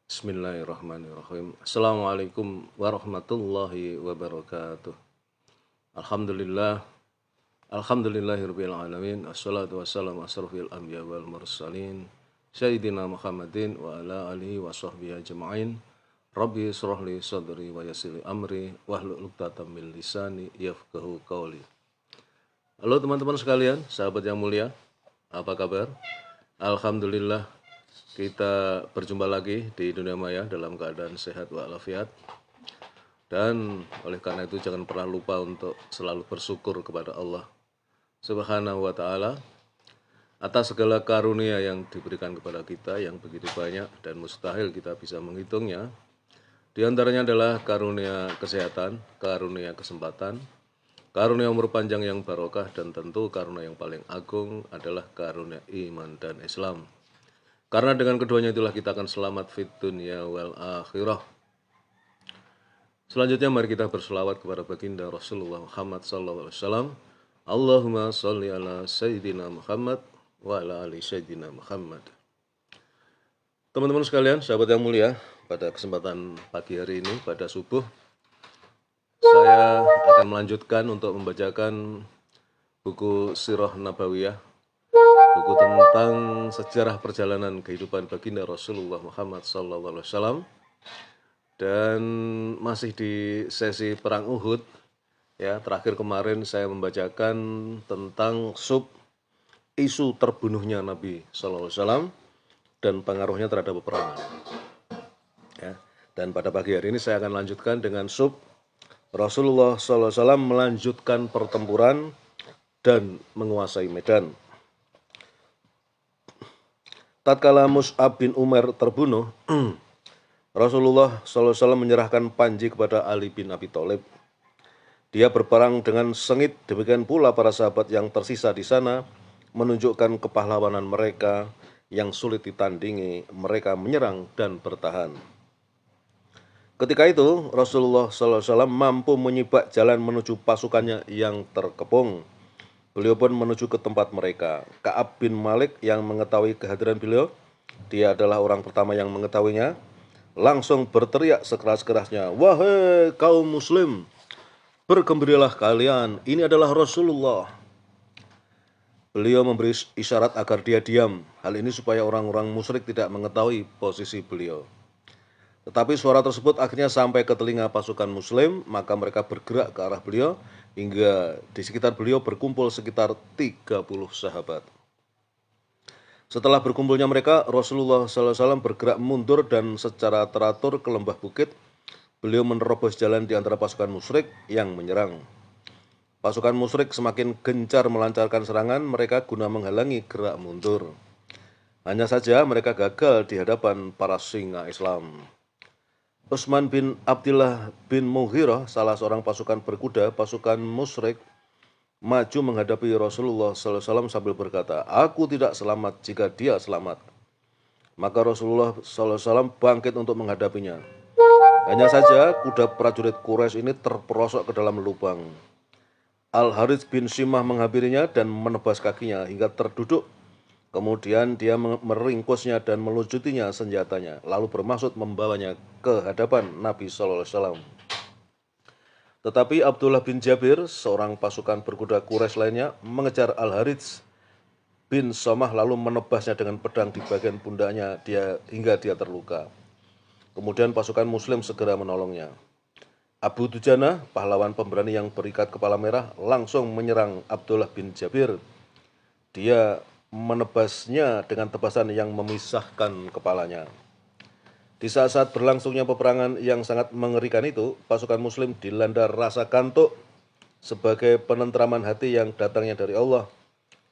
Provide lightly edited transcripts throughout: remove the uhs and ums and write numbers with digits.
Bismillahirrahmanirrahim. Assalamualaikum warahmatullahi wabarakatuh. Alhamdulillah. Alhamdulillahirabbil alamin. Assalatu wassalamu asrofil anbiya wal mursalin. Sayyidina Muhammadin wa ala alihi wa sahbihi ajma'in. Rabbi israh li sadri wa yassir li amri wahlul 'uqdatam min lisani yafqahu qawli. Halo teman-teman sekalian, sahabat yang mulia. Apa kabar? Alhamdulillah kita berjumpa lagi di dunia maya dalam keadaan sehat walafiat. Dan oleh karena itu jangan pernah lupa untuk selalu bersyukur kepada Allah Subhanahu wa ta'ala atas segala karunia yang diberikan kepada kita yang begitu banyak dan mustahil kita bisa menghitungnya. Di antaranya adalah karunia kesehatan, karunia kesempatan, karunia umur panjang yang barokah, dan tentu karunia yang paling agung adalah karunia iman dan Islam. Karena dengan keduanya itulah kita akan selamat fid dunya wal akhirah. Selanjutnya mari kita berselawat kepada baginda Rasulullah Muhammad SAW. Allahumma sholli ala Sayyidina Muhammad wa ala ali Sayyidina Muhammad. Teman-teman sekalian, sahabat yang mulia, pada kesempatan pagi hari ini, pada subuh, saya akan melanjutkan untuk membacakan buku Sirah Nabawiyah, buku tentang sejarah perjalanan kehidupan baginda Rasulullah Muhammad SAW. Dan masih di sesi perang Uhud, ya, terakhir kemarin saya membacakan tentang isu terbunuhnya Nabi SAW dan pengaruhnya terhadap peperangan. Ya. Dan pada pagi hari ini saya akan lanjutkan dengan Rasulullah SAW melanjutkan pertempuran dan menguasai medan. Tatkala Mus'ab bin Umar terbunuh, Rasulullah SAW menyerahkan panji kepada Ali bin Abi Thalib. Dia berperang dengan sengit, demikian pula para sahabat yang tersisa di sana menunjukkan kepahlawanan mereka yang sulit ditandingi. Mereka menyerang dan bertahan. Ketika itu Rasulullah SAW mampu menyibak jalan menuju pasukannya yang terkepung. Beliau pun menuju ke tempat mereka. Ka'ab bin Malik yang mengetahui kehadiran beliau, dia adalah orang pertama yang mengetahuinya, langsung berteriak sekeras-kerasnya, "Wahai kaum muslim, bergembiralah kalian, ini adalah Rasulullah." Beliau memberi isyarat agar dia diam. Hal ini supaya orang-orang musyrik tidak mengetahui posisi beliau. Tetapi suara tersebut akhirnya sampai ke telinga pasukan muslim, maka mereka bergerak ke arah beliau, hingga di sekitar beliau berkumpul sekitar 30 sahabat. Setelah berkumpulnya mereka, Rasulullah SAW bergerak mundur dan secara teratur ke lembah bukit. Beliau menerobos jalan di antara pasukan musyrik yang menyerang. Pasukan musyrik semakin gencar melancarkan serangan mereka guna menghalangi gerak mundur. Hanya saja mereka gagal di hadapan para singa Islam. Utsman bin Abdillah bin Mughirah, salah seorang pasukan berkuda pasukan musyrik, maju menghadapi Rasulullah SAW sambil berkata, "Aku tidak selamat jika dia selamat." Maka Rasulullah SAW bangkit untuk menghadapinya. Hanya saja kuda prajurit Quraisy ini terperosok ke dalam lubang. Al-Harits bin Simah menghampirinya dan menebas kakinya hingga terduduk. Kemudian dia meringkusnya dan melujutinya senjatanya, lalu bermaksud membawanya ke hadapan Nabi SAW. Tetapi Abdullah bin Jabir, seorang pasukan berkuda Quraisy lainnya, mengejar Al-Harits bin Somah lalu menebasnya dengan pedang di bagian pundaknya hingga dia terluka. Kemudian pasukan muslim segera menolongnya. Abu Dujana, pahlawan pemberani yang berikat kepala merah, langsung menyerang Abdullah bin Jabir. Dia menebasnya dengan tebasan yang memisahkan kepalanya. Di saat-saat berlangsungnya peperangan yang sangat mengerikan itu, pasukan muslim dilanda rasa kantuk sebagai penentraman hati yang datangnya dari Allah.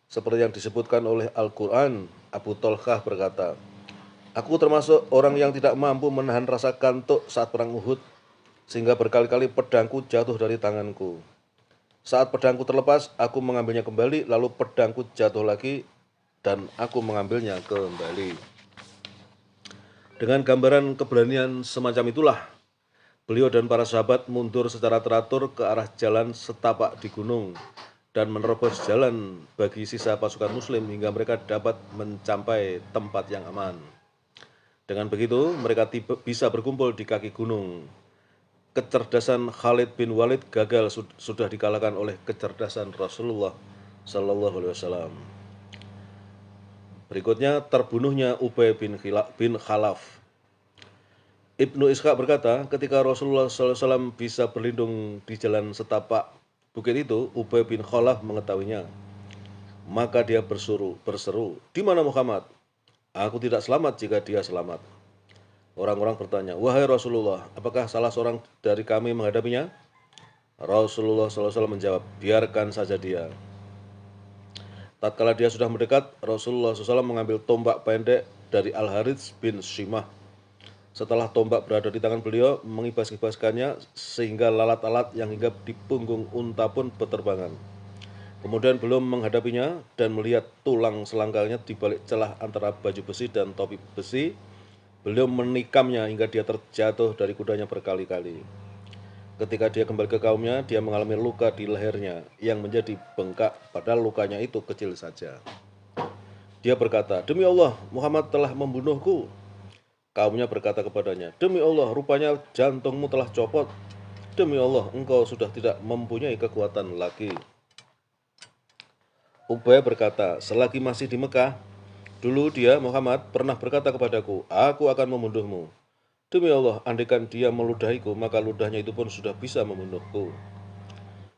Seperti yang disebutkan oleh Al-Quran, Abu Tolkah berkata, "Aku termasuk orang yang tidak mampu menahan rasa kantuk saat perang Uhud, sehingga berkali-kali pedangku jatuh dari tanganku. Saat pedangku terlepas, aku mengambilnya kembali, lalu pedangku jatuh lagi, dan aku mengambilnya kembali." Dengan gambaran keberanian semacam itulah, beliau dan para sahabat mundur secara teratur ke arah jalan setapak di gunung dan menerobos jalan bagi sisa pasukan muslim hingga mereka dapat mencapai tempat yang aman. Dengan begitu, mereka bisa berkumpul di kaki gunung. Kecerdasan Khalid bin Walid gagal sudah dikalahkan oleh kecerdasan Rasulullah Sallallahu Alaihi Wasallam. Berikutnya terbunuhnya Ubay bin Khalaf. Ibnu Ishaq berkata, ketika Rasulullah SAW bisa berlindung di jalan setapak bukit itu, Ubay bin Khalaf mengetahuinya. Maka dia berseru, "Di mana Muhammad? Aku tidak selamat jika dia selamat." Orang-orang bertanya, "Wahai Rasulullah, apakah salah seorang dari kami menghadapinya?" Rasulullah SAW menjawab, "Biarkan saja dia." Tatkala dia sudah mendekat, Rasulullah SAW mengambil tombak pendek dari Al-Harits bin Shimah. Setelah tombak berada di tangan beliau, mengibas-ibaskannya sehingga lalat-lalat yang hinggap di punggung unta pun berterbangan. Kemudian belum menghadapinya dan melihat tulang selangkanya di balik celah antara baju besi dan topi besi, beliau menikamnya hingga dia terjatuh dari kudanya berkali-kali. Ketika dia kembali ke kaumnya, dia mengalami luka di lehernya yang menjadi bengkak, padahal lukanya itu kecil saja. Dia berkata, "Demi Allah, Muhammad telah membunuhku." Kaumnya berkata kepadanya, "Demi Allah, rupanya jantungmu telah copot. Demi Allah, engkau sudah tidak mempunyai kekuatan lagi." Ubay berkata, "Selagi masih di Mekah, dulu dia, Muhammad, pernah berkata kepadaku, aku akan membunuhmu. Demi Allah, andaikan dia meludahiku, maka ludahnya itu pun sudah bisa membunuhku."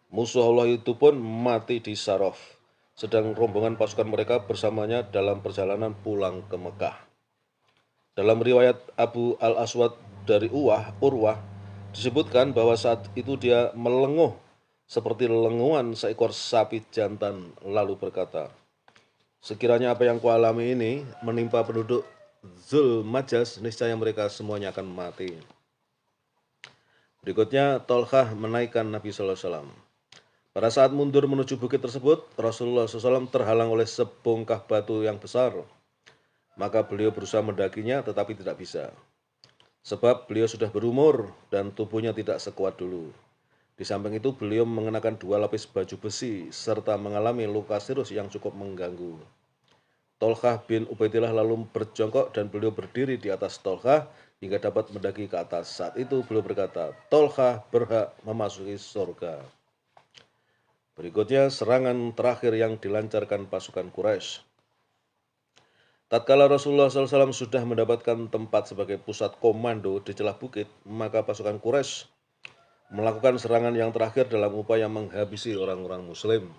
Musuh Allah itu pun mati di Saraf, sedang rombongan pasukan mereka bersamanya dalam perjalanan pulang ke Mekah. Dalam riwayat Abu Al-Aswad dari Urwah, disebutkan bahwa saat itu dia melenguh seperti lenguan seekor sapi jantan, lalu berkata, "Sekiranya apa yang kualami ini menimpa penduduk Zulmajas, niscaya mereka semuanya akan mati." Berikutnya, Tolhah menaikkan Nabi SAW. Pada saat mundur menuju bukit tersebut, Rasulullah SAW terhalang oleh sebongkah batu yang besar. Maka beliau berusaha mendakinya tetapi tidak bisa. Sebab beliau sudah berumur dan tubuhnya tidak sekuat dulu. Di samping itu beliau mengenakan 2 lapis baju besi serta mengalami luka serius yang cukup mengganggu. Tolhah bin Ubaidillah lalu berjongkok dan beliau berdiri di atas Tolhah hingga dapat mendaki ke atas. Saat itu beliau berkata, "Tolhah berhak memasuki surga." Berikutnya serangan terakhir yang dilancarkan pasukan Quraisy. Tatkala Rasulullah SAW sudah mendapatkan tempat sebagai pusat komando di celah bukit, maka pasukan Quraisy melakukan serangan yang terakhir dalam upaya menghabisi orang-orang Muslim.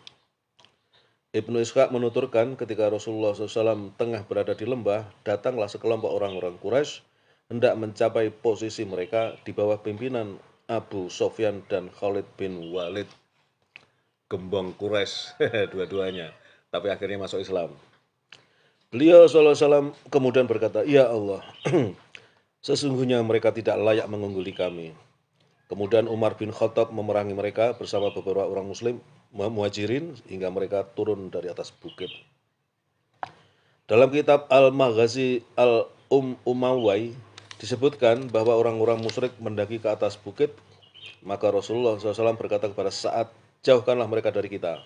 Ibnu Ishaq menuturkan ketika Rasulullah SAW tengah berada di lembah, datanglah sekelompok orang-orang Quraisy hendak mencapai posisi mereka di bawah pimpinan Abu Sofyan dan Khalid bin Walid. Gembong Quraisy, dua-duanya, tapi akhirnya masuk Islam. Beliau SAW kemudian berkata, "Ya Allah, sesungguhnya mereka tidak layak mengungguli kami." Kemudian Umar bin Khattab memerangi mereka bersama beberapa orang Muslim Muhajirin hingga mereka turun dari atas bukit. Dalam kitab Al-Maghazi Al-Umayyah disebutkan bahwa orang-orang musyrik mendaki ke atas bukit, maka Rasulullah SAW berkata kepada Sa'ad, "Jauhkanlah mereka dari kita."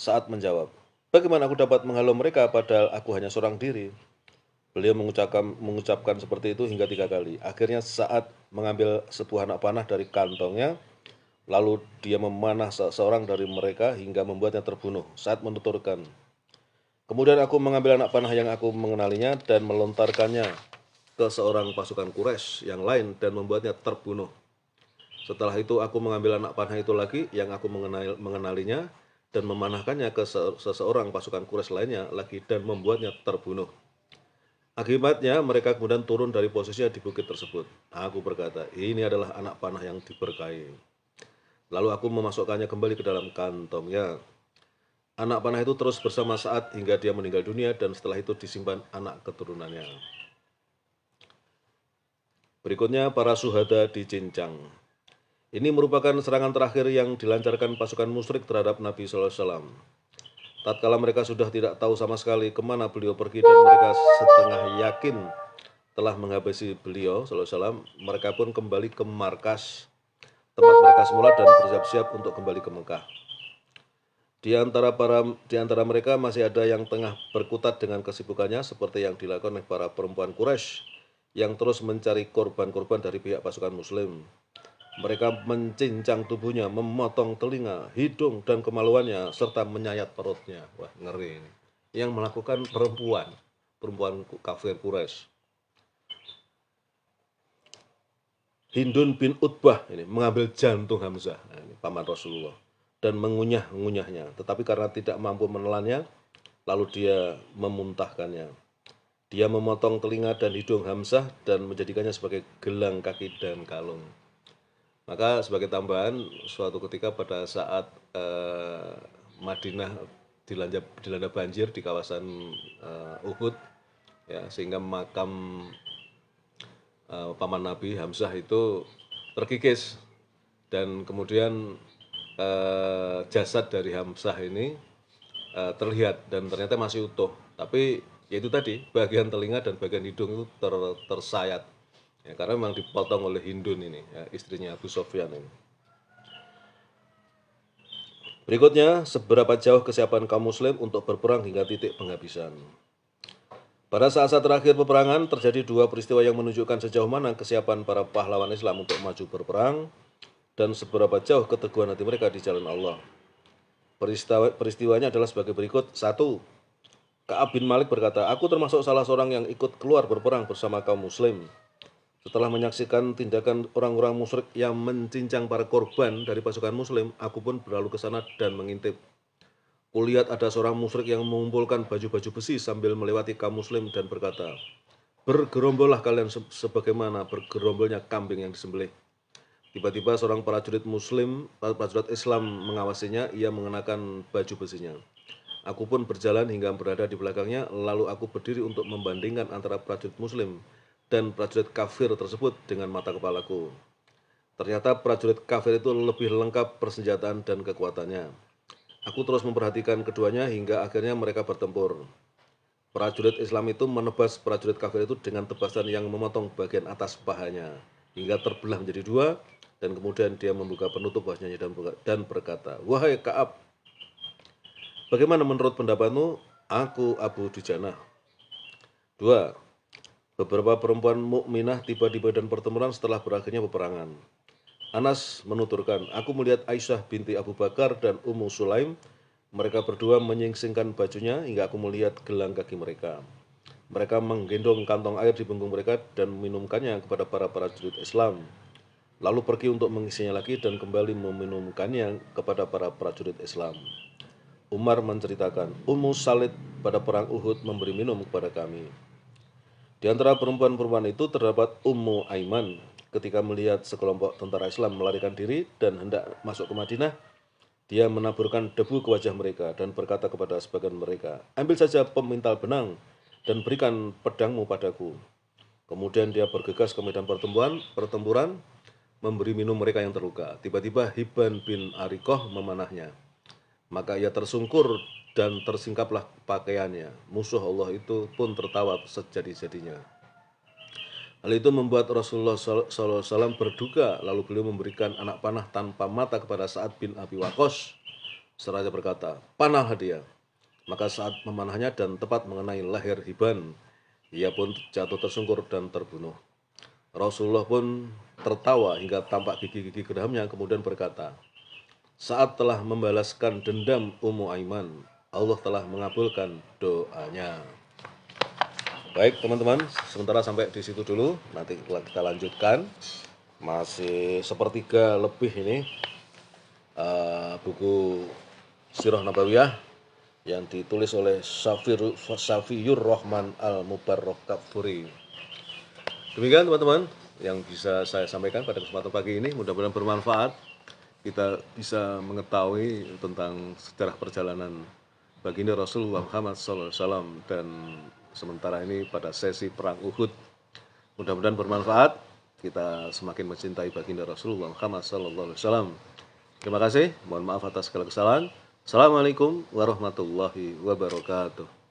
Sa'ad menjawab, "Bagaimana aku dapat menghalau mereka padahal aku hanya seorang diri?" Beliau mengucapkan seperti itu hingga 3 kali. Akhirnya Sa'ad mengambil sebuah anak panah dari kantongnya, lalu dia memanah seorang dari mereka hingga membuatnya terbunuh. Sa'ad menuturkan, "Kemudian aku mengambil anak panah yang aku mengenalinya dan melontarkannya ke seorang pasukan Quraisy yang lain dan membuatnya terbunuh. Setelah itu aku mengambil anak panah itu lagi yang aku mengenalinya dan memanahkannya ke seseorang pasukan Quraisy lainnya lagi dan membuatnya terbunuh. Akibatnya mereka kemudian turun dari posisinya di bukit tersebut. Aku berkata, ini adalah anak panah yang diberkahi. Lalu aku memasukkannya kembali ke dalam kantongnya. Anak panah itu terus bersama Sa'ad hingga dia meninggal dunia dan setelah itu disimpan anak keturunannya." Berikutnya para syuhada di Cincang. Ini merupakan serangan terakhir yang dilancarkan pasukan musyrik terhadap Nabi SAW. Tatkala mereka sudah tidak tahu sama sekali kemana beliau pergi dan mereka setengah yakin telah menghabisi beliau SAW, mereka pun kembali ke markas tempat mereka semula dan bersiap-siap untuk kembali ke Mekah. Di antara mereka masih ada yang tengah berkutat dengan kesibukannya seperti yang dilakukan oleh para perempuan Quraisy yang terus mencari korban-korban dari pihak pasukan muslim. Mereka mencincang tubuhnya, memotong telinga, hidung, dan kemaluannya, serta menyayat perutnya. Wah, ngeri ini. Yang melakukan perempuan kafir Quraisy. Hindun bin Utbah ini mengambil jantung Hamzah, nah, ini paman Rasulullah, dan mengunyah-ngunyahnya. Tetapi karena tidak mampu menelannya, lalu dia memuntahkannya. Dia memotong telinga dan hidung Hamzah dan menjadikannya sebagai gelang kaki dan kalung. Maka sebagai tambahan, suatu ketika pada saat Madinah dilanda banjir di kawasan Uhud, ya, sehingga makam paman Nabi Hamzah itu terkikis, dan kemudian jasad dari Hamzah ini terlihat dan ternyata masih utuh, tapi yaitu tadi bagian telinga dan bagian hidung itu tersayat, ya, karena memang dipotong oleh Hindun ini, ya, istrinya Abu Sofyan ini. Berikutnya, seberapa jauh kesiapan kaum muslim untuk berperang hingga titik penghabisan. Pada saat-saat terakhir peperangan, terjadi dua peristiwa yang menunjukkan sejauh mana kesiapan para pahlawan Islam untuk maju berperang dan seberapa jauh keteguhan hati mereka di jalan Allah. Peristiwanya adalah sebagai berikut. 1. Ka'ab bin Malik berkata, aku termasuk salah seorang yang ikut keluar berperang bersama kaum muslim. Setelah menyaksikan tindakan orang-orang musyrik yang mencincang para korban dari pasukan muslim, aku pun berlalu ke sana dan mengintip. Kulihat ada seorang musyrik yang mengumpulkan baju-baju besi sambil melewati kaum muslim dan berkata, bergerombollah kalian sebagaimana bergerombolnya kambing yang disembelih. Tiba-tiba seorang prajurit Islam mengawasinya, ia mengenakan baju besinya. Aku pun berjalan hingga berada di belakangnya, lalu aku berdiri untuk membandingkan antara prajurit muslim dan prajurit kafir tersebut dengan mata kepalaku. Ternyata prajurit kafir itu lebih lengkap persenjataan dan kekuatannya. Aku terus memperhatikan keduanya hingga akhirnya mereka bertempur. Prajurit Islam itu menebas prajurit kafir itu dengan tebasan yang memotong bagian atas pahanya hingga terbelah menjadi dua, dan kemudian dia membuka penutup wajahnya dan berkata, wahai Ka'ab, bagaimana menurut pendapatmu? Aku Abu Dujanah. 2. Beberapa perempuan mukminah tiba di medan pertempuran setelah berakhirnya peperangan. Anas menuturkan, aku melihat Aisyah binti Abu Bakar dan Ummu Sulaim. Mereka berdua menyingsingkan bajunya hingga aku melihat gelang kaki mereka. Mereka menggendong kantong air di punggung mereka dan meminumkannya kepada para prajurit Islam. Lalu pergi untuk mengisinya lagi dan kembali meminumkannya kepada para prajurit Islam. Umar menceritakan, Ummu Salid pada perang Uhud memberi minum kepada kami. Di antara perempuan-perempuan itu terdapat Ummu Aiman. Ketika melihat sekelompok tentara Islam melarikan diri dan hendak masuk ke Madinah, dia menaburkan debu ke wajah mereka dan berkata kepada sebagian mereka, ambil saja pemintal benang dan berikan pedangmu padaku. Kemudian dia bergegas ke medan pertempuran, memberi minum mereka yang terluka. Tiba-tiba Hibban bin Arikoh memanahnya. Maka ia tersungkur dan tersingkaplah pakaiannya. Musuh Allah itu pun tertawa sejadi-jadinya. Hal itu membuat Rasulullah SAW berduka, lalu beliau memberikan anak panah tanpa mata kepada Sa'ad bin Abi Waqqas. Seraya berkata, panahlah dia. Maka Sa'ad memanahnya dan tepat mengenai leher Hibban. Ia pun jatuh tersungkur dan terbunuh. Rasulullah pun tertawa hingga tampak gigi-gigi geramnya, kemudian berkata, saat telah membalaskan dendam Ummu Aiman, Allah telah mengabulkan doanya. Baik teman-teman, sementara sampai di situ dulu, nanti kita lanjutkan. Masih sepertiga lebih ini buku Sirah Nabawiyah yang ditulis oleh Safiyur Rahman Al-Mubarrokafuri. Demikian teman-teman yang bisa saya sampaikan pada kesempatan pagi ini, mudah-mudahan bermanfaat. Kita bisa mengetahui tentang sejarah perjalanan baginda Rasulullah Muhammad SAW, dan sementara ini pada sesi perang Uhud. Mudah-mudahan bermanfaat. Kita semakin mencintai baginda Rasulullah Muhammad SAW. Terima kasih. Mohon maaf atas segala kesalahan. Assalamualaikum warahmatullahi wabarakatuh.